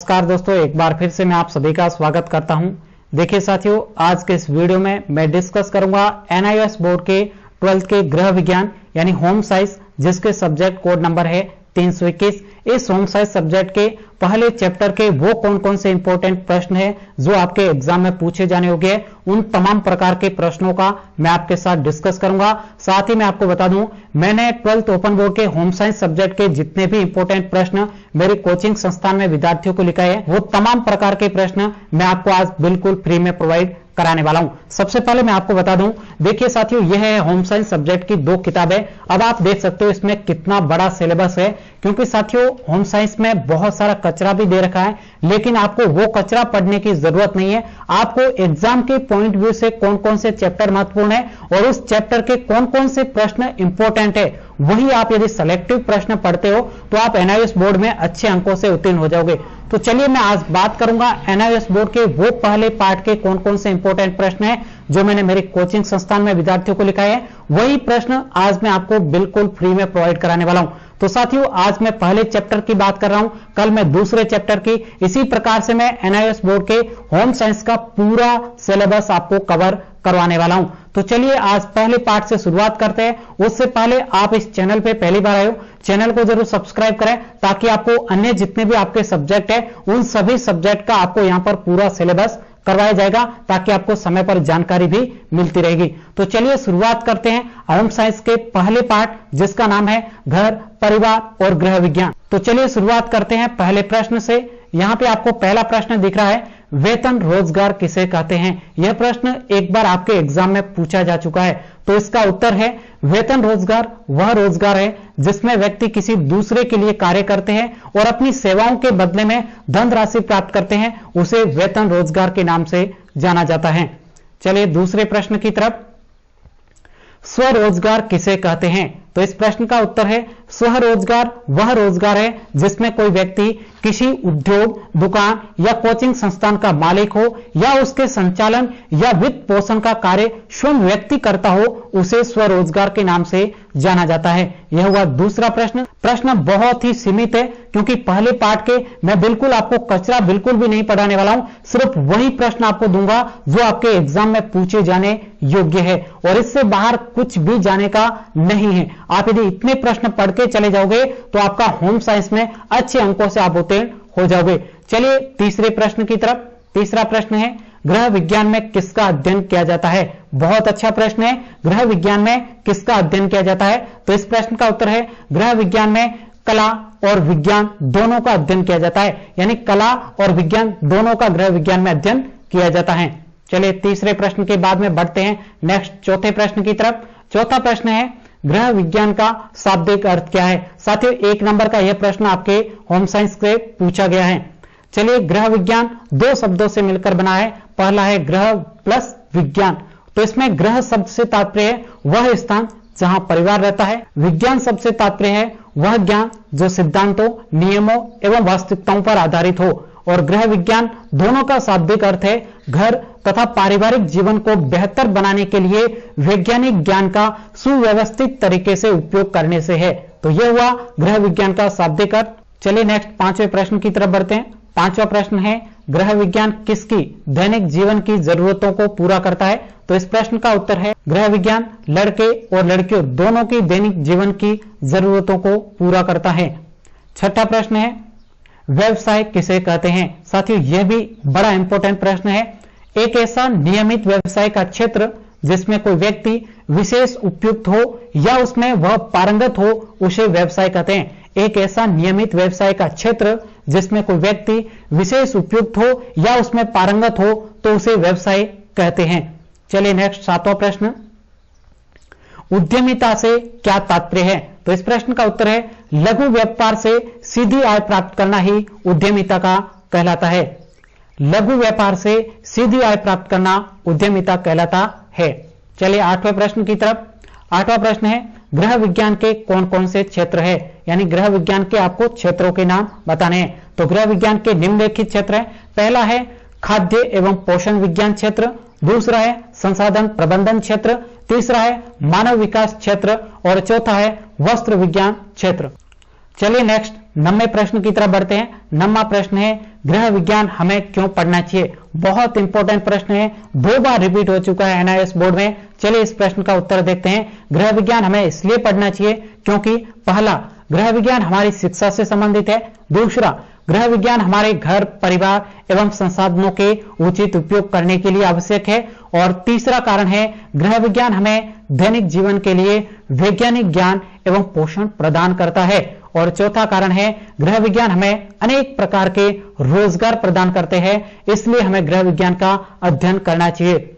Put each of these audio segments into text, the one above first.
नमस्कार दोस्तों, एक बार फिर से मैं आप सभी का स्वागत करता हूं। देखिए साथियों, आज के इस वीडियो में मैं डिस्कस करूंगा एनआईओएस बोर्ड के 12th के गृह विज्ञान यानी होम साइंस, जिसके सब्जेक्ट कोड नंबर है 321। इस होम साइंस सब्जेक्ट के पहले चैप्टर के वो कौन कौन से इंपॉर्टेंट प्रश्न हैं जो आपके एग्जाम में पूछे जाने योग्य है, उन तमाम प्रकार के प्रश्नों का मैं आपके साथ डिस्कस करूंगा। साथ ही मैं आपको बता दूं, मैंने 12th ओपन बोर्ड के होम साइंस सब्जेक्ट के जितने भी इंपॉर्टेंट प्रश्न मेरे कोचिंग संस्थान में विद्यार्थियों को लिखाए हैं, वो तमाम प्रकार के प्रश्न मैं आपको आज बिल्कुल फ्री में प्रोवाइड कराने वाला हूं। सबसे पहले मैं आपको बता दूं, देखिए साथियों, यह है होम साइंस सब्जेक्ट की 2 किताबें। अब आप देख सकते हो इसमें कितना बड़ा सिलेबस है, क्योंकि साथियों होम साइंस में बहुत सारा कचरा भी दे रखा है, लेकिन आपको वो कचरा पढ़ने की जरूरत नहीं है। आपको एग्जाम के पॉइंट व्यू से कौन कौन से चैप्टर महत्वपूर्ण है और उस चैप्टर के कौन कौन से प्रश्न इंपॉर्टेंट है, वही आप यदि सेलेक्टिव प्रश्न पढ़ते हो तो आप एनआईओएस बोर्ड में अच्छे अंकों से उत्तीर्ण हो जाओगे। तो चलिए मैं आज बात करूंगा एनआईओएस बोर्ड के वो पहले पार्ट के कौन कौन से इंपॉर्टेंट प्रश्न हैं जो मैंने मेरे कोचिंग संस्थान में विद्यार्थियों को लिखाए हैं। वही प्रश्न आज मैं आपको बिल्कुल फ्री में प्रोवाइड कराने वाला हूं। तो साथियों, आज मैं पहले चैप्टर की बात कर रहा हूं, कल मैं दूसरे चैप्टर की। इसी प्रकार से मैं एनआईओएस बोर्ड के होम साइंस का पूरा सिलेबस आपको कवर करवाने वाला हूं। तो चलिए आज पहले पार्ट से शुरुआत करते हैं। उससे पहले आप इस चैनल पे पहली बार आए हो, चैनल को जरूर सब्सक्राइब करें, ताकि आपको अन्य जितने भी आपके सब्जेक्ट है उन सभी सब्जेक्ट का आपको यहां पर पूरा सिलेबस करवाया जाएगा, ताकि आपको समय पर जानकारी भी मिलती रहेगी। तो चलिए शुरुआत करते हैं होम साइंस के पहले पार्ट, जिसका नाम है घर, परिवार और गृह विज्ञान। तो चलिए शुरुआत करते हैं पहले प्रश्न से। यहां पे आपको पहला प्रश्न दिख रहा है, वेतन रोजगार किसे कहते हैं। यह प्रश्न एक बार आपके एग्जाम में पूछा जा चुका है। तो इसका उत्तर है, वेतन रोजगार वह रोजगार है जिसमें व्यक्ति किसी दूसरे के लिए कार्य करते हैं और अपनी सेवाओं के बदले में धनराशि प्राप्त करते हैं, उसे वेतन रोजगार के नाम से जाना जाता है। चलिए दूसरे प्रश्न की तरफ, स्वरोजगार किसे कहते हैं। तो इस प्रश्न का उत्तर है, स्वरोजगार वह रोजगार है जिसमें कोई व्यक्ति किसी उद्योग, दुकान या कोचिंग संस्थान का मालिक हो या उसके संचालन या वित्त पोषण का कार्य स्वयं व्यक्ति करता हो, उसे स्वरोजगार के नाम से जाना जाता है। यह हुआ दूसरा प्रश्न। प्रश्न बहुत ही सीमित है, क्योंकि पहले पार्ट के मैं बिल्कुल आपको कचरा बिल्कुल भी नहीं पढ़ाने वाला हूं, सिर्फ वही प्रश्न आपको दूंगा जो आपके एग्जाम में पूछे जाने योग्य है, और इससे बाहर कुछ भी जाने का नहीं है। आप यदि इतने प्रश्न पढ़ के चले जाओगे तो आपका होम साइंस में अच्छे अंकों से आप उत्तीर्ण हो जाओगे। चलिए तीसरे प्रश्न की तरफ। तीसरा प्रश्न है, गृह विज्ञान में किसका अध्ययन किया जाता है। बहुत अच्छा प्रश्न है, गृह विज्ञान में किसका अध्ययन किया जाता है। तो इस प्रश्न का उत्तर है, गृह विज्ञान में कला और विज्ञान दोनों का अध्ययन किया जाता है, यानी कला और विज्ञान दोनों का गृह विज्ञान में अध्ययन किया जाता है। चलिए तीसरे प्रश्न के बाद में बढ़ते हैं नेक्स्ट चौथे प्रश्न की तरफ। चौथा प्रश्न है, गृह विज्ञान का शाब्दिक अर्थ क्या है। साथियों 1 नंबर का यह प्रश्न आपके होम साइंस से पूछा गया है। चलिए, गृह विज्ञान 2 शब्दों से मिलकर बना है। पहला है ग्रह प्लस विज्ञान। तो इसमें ग्रह शब्द से तात्पर्य है वह स्थान जहां परिवार रहता है, विज्ञान शब्द से तात्पर्य है वह ज्ञान जो सिद्धांतों, नियमों एवं वास्तविकताओं पर आधारित हो, और गृह विज्ञान दोनों का शाब्दिक अर्थ है घर तथा पारिवारिक जीवन को बेहतर बनाने के लिए वैज्ञानिक ज्ञान का सुव्यवस्थित तरीके से उपयोग करने से है। तो यह हुआ गृह विज्ञान का शाब्दिक अर्थ। चलिए नेक्स्ट 5वें प्रश्न की तरफ बढ़ते हैं। 5वां प्रश्न है, गृह विज्ञान किसकी दैनिक जीवन की जरूरतों को पूरा करता है। तो इस प्रश्न का उत्तर है, गृह विज्ञान लड़के और लड़कियों दोनों की दैनिक जीवन की जरूरतों को पूरा करता है। 6वां प्रश्न है, व्यवसाय किसे कहते हैं। साथियों यह भी बड़ा इंपॉर्टेंट प्रश्न है। एक ऐसा नियमित व्यवसाय का क्षेत्र जिसमें कोई व्यक्ति विशेष उपयुक्त हो या उसमें वह पारंगत हो, उसे व्यवसाय कहते हैं। एक ऐसा नियमित व्यवसाय का क्षेत्र जिसमें कोई व्यक्ति विशेष उपयुक्त हो या उसमें पारंगत हो, तो उसे व्यवसाय कहते हैं। चलिए नेक्स्ट 7वां प्रश्न, उद्यमिता से क्या तात्पर्य है। तो इस प्रश्न का उत्तर है, लघु व्यापार से सीधी आय प्राप्त करना ही उद्यमिता का कहलाता है। लघु व्यापार से सीधी आय प्राप्त करना उद्यमिता कहलाता है। चलिए 8वें प्रश्न की तरफ। 8वां प्रश्न है, गृह विज्ञान के कौन कौन से क्षेत्र है, यानी गृह विज्ञान के आपको क्षेत्रों के नाम बताने हैं। तो गृह विज्ञान के निम्नलिखित क्षेत्र है। पहला है खाद्य एवं पोषण विज्ञान क्षेत्र, दूसरा है संसाधन प्रबंधन क्षेत्र, तीसरा है मानव विकास क्षेत्र और चौथा है वस्त्र विज्ञान क्षेत्र। चलिए नेक्स्ट 9वें प्रश्न की तरफ बढ़ते हैं। 9वां प्रश्न है गृह विज्ञान हमें क्यों पढ़ना चाहिए। बहुत इंपॉर्टेंट प्रश्न है, 2 बार रिपीट हो चुका है एनआईएस बोर्ड में। चलिए इस प्रश्न का उत्तर देखते हैं। गृह विज्ञान हमें इसलिए पढ़ना चाहिए क्योंकि पहला, गृह विज्ञान हमारी शिक्षा से संबंधित है। दूसरा, गृह विज्ञान हमारे घर, परिवार एवं संसाधनों के उचित उपयोग करने के लिए आवश्यक है। और तीसरा कारण है गृह विज्ञान हमें दैनिक जीवन के लिए वैज्ञानिक ज्ञान एवं पोषण प्रदान करता है। और चौथा कारण है गृह विज्ञान हमें अनेक प्रकार के रोजगार प्रदान करते हैं, इसलिए हमें गृह विज्ञान का अध्ययन करना चाहिए।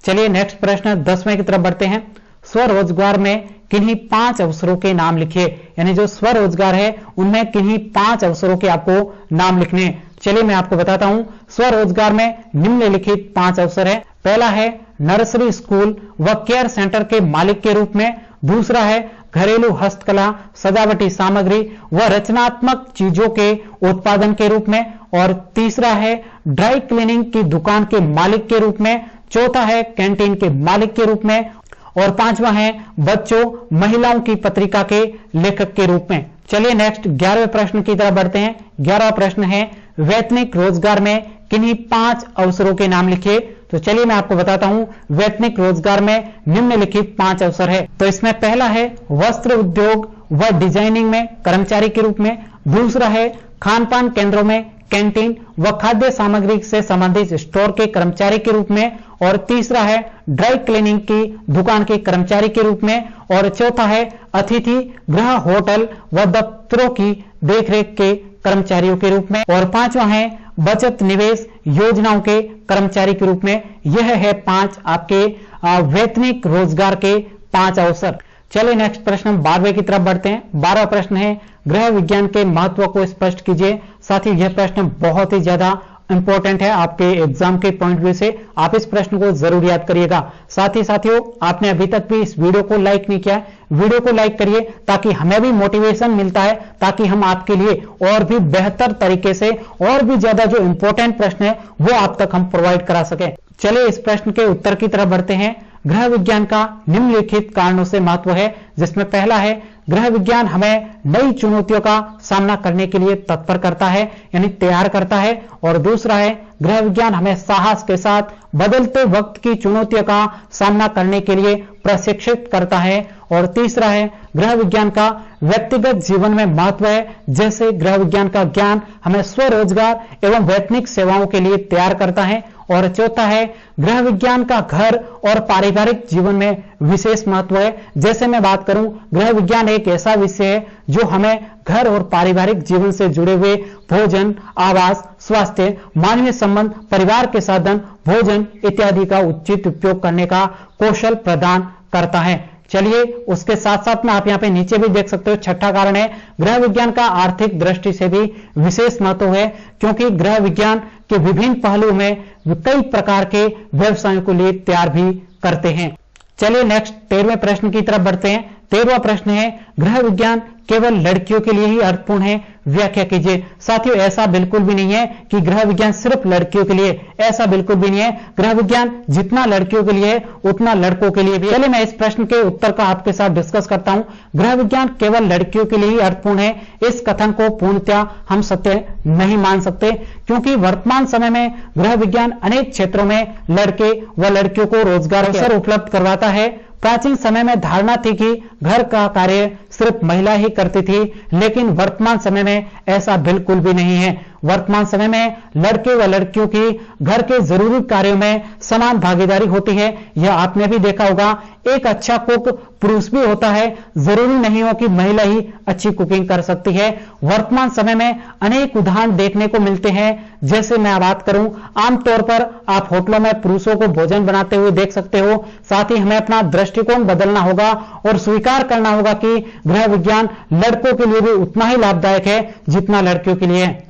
चलिए नेक्स्ट प्रश्न 10वें की तरफ बढ़ते हैं। स्वरोजगार में किन्हीं 5 अवसरों के नाम लिखिए। यानी जो स्वरोजगार है उनमें किन्हीं 5 अवसरों के आपको नाम लिखने हैं। चलिए मैं आपको बताता हूं। स्वरोजगार में निम्नलिखित 5 अवसर है। पहला है नर्सरी स्कूल व केयर सेंटर के मालिक के रूप में। दूसरा है घरेलू हस्तकला, सजावटी सामग्री व रचनात्मक चीजों के उत्पादन के रूप में। और तीसरा है ड्राई क्लीनिंग की दुकान के मालिक के रूप में। चौथा है कैंटीन के मालिक के रूप में। और 5वां है बच्चों, महिलाओं की पत्रिका के लेखक के रूप में। चलिए नेक्स्ट 11वें प्रश्न की तरफ बढ़ते हैं। 11वां प्रश्न है वैतनिक रोजगार में किन्हीं 5 अवसरों के नाम लिखिए। तो चलिए मैं आपको बताता हूं। वैतनिक रोजगार में निम्नलिखित 5 अवसर है। तो इसमें पहला है वस्त्र उद्योग व डिजाइनिंग में कर्मचारी के रूप में। दूसरा है खान पान केंद्रों में कैंटीन व खाद्य सामग्री से संबंधित स्टोर के कर्मचारी के रूप में। और तीसरा है ड्राई क्लीनिंग की दुकान के कर्मचारी के रूप में। और चौथा है अतिथि गृह, होटल व दफ्तरों की देखरेख के कर्मचारियों के रूप में। और 5वां है बचत निवेश योजनाओं के कर्मचारी के रूप में। यह है 5 आपके वैतनिक रोजगार के 5 अवसर। चलिए नेक्स्ट प्रश्न 12वें की तरफ बढ़ते हैं। 12वां प्रश्न है गृह विज्ञान के महत्व को स्पष्ट कीजिए। साथ ही यह प्रश्न बहुत ही ज्यादा इंपॉर्टेंट है आपके एग्जाम के पॉइंट व्यू से। आप इस प्रश्न को जरूर याद करिएगा। साथ ही साथियों, आपने अभी तक भी इस वीडियो को लाइक नहीं किया, वीडियो को लाइक करिए ताकि हमें भी मोटिवेशन मिलता है, ताकि हम आपके लिए और भी बेहतर तरीके से और भी ज्यादा जो इंपॉर्टेंट प्रश्न है वो आप तक हम प्रोवाइड करा सके। चलिए इस प्रश्न के उत्तर की तरफ बढ़ते हैं। गृह विज्ञान का निम्नलिखित कारणों से महत्व है, जिसमें पहला है गृह विज्ञान हमें नई चुनौतियों का सामना करने के लिए तत्पर करता है, यानी तैयार करता है। और दूसरा है गृह विज्ञान हमें साहस के साथ बदलते वक्त की चुनौतियों का सामना करने के लिए प्रशिक्षित करता है। और तीसरा है गृह विज्ञान का व्यक्तिगत जीवन में महत्व है, जैसे गृह विज्ञान का ज्ञान हमें स्वरोजगार एवं वैतनिक सेवाओं के लिए तैयार करता है। और चौथा है गृह विज्ञान का घर और पारिवारिक जीवन में विशेष महत्व है। जैसे मैं बात करूं, गृह विज्ञान एक ऐसा विषय है जो हमें घर और पारिवारिक जीवन से जुड़े हुए भोजन, आवास, स्वास्थ्य, मानवीय संबंध, परिवार के साधन, भोजन इत्यादि का उचित उपयोग करने का कौशल प्रदान करता है। चलिए उसके साथ साथ में आप यहां पे नीचे भी देख सकते हो, छठा कारण है गृह विज्ञान का आर्थिक दृष्टि से भी विशेष महत्व है, क्योंकि गृह विज्ञान के विभिन्न पहलुओं में कई प्रकार के व्यवसायों को लिए तैयार भी करते हैं। चलिए नेक्स्ट 13वें प्रश्न की तरफ बढ़ते हैं। 13वां प्रश्न है गृह विज्ञान केवल लड़कियों के लिए ही अर्थपूर्ण है, व्याख्या कीजिए। साथियों, ऐसा बिल्कुल भी नहीं है कि गृह विज्ञान सिर्फ लड़कियों के लिए, ऐसा बिल्कुल भी नहीं है। गृह विज्ञान जितना लड़कियों के लिए है उतना लड़कों के लिए भी। चलिए मैं इस प्रश्न के उत्तर का आपके साथ डिस्कस करता हूं। गृह विज्ञान केवल लड़कियों के लिए ही अर्थपूर्ण है, इस कथन को पूर्णतः हम सत्य नहीं मान सकते, क्योंकि वर्तमान समय में गृह विज्ञान अनेक क्षेत्रों में लड़के व लड़कियों को रोजगार अवसर उपलब्ध करवाता है। प्राचीन समय में धारणा थी कि घर का कार्य सिर्फ महिला ही करती थी, लेकिन वर्तमान समय में ऐसा बिल्कुल भी नहीं है। वर्तमान समय में लड़के व लड़कियों की घर के जरूरी कार्यों में समान भागीदारी होती है। यह आपने भी देखा होगा, एक अच्छा कुक पुरुष भी होता है, जरूरी नहीं हो कि महिला ही अच्छी कुकिंग कर सकती है। वर्तमान समय में अनेक उदाहरण देखने को मिलते हैं। जैसे मैं बात करूं, आमतौर पर आप होटलों में पुरुषों को भोजन बनाते हुए देख सकते हो। साथ ही हमें अपना दृष्टिकोण बदलना होगा और स्वीकार करना होगा कि गृह विज्ञान लड़कों के लिए भी उतना ही लाभदायक है जितना लड़कियों के लिए है।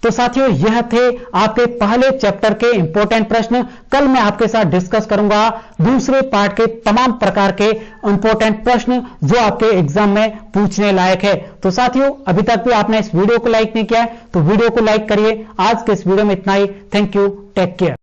तो साथियों, यह थे आपके पहले चैप्टर के इंपॉर्टेंट प्रश्न। कल मैं आपके साथ डिस्कस करूंगा दूसरे पार्ट के तमाम प्रकार के इंपॉर्टेंट प्रश्न जो आपके एग्जाम में पूछने लायक है। तो साथियों, अभी तक भी आपने इस वीडियो को लाइक नहीं किया है तो वीडियो को लाइक करिए। आज के इस वीडियो में इतना ही। Thank you, take care.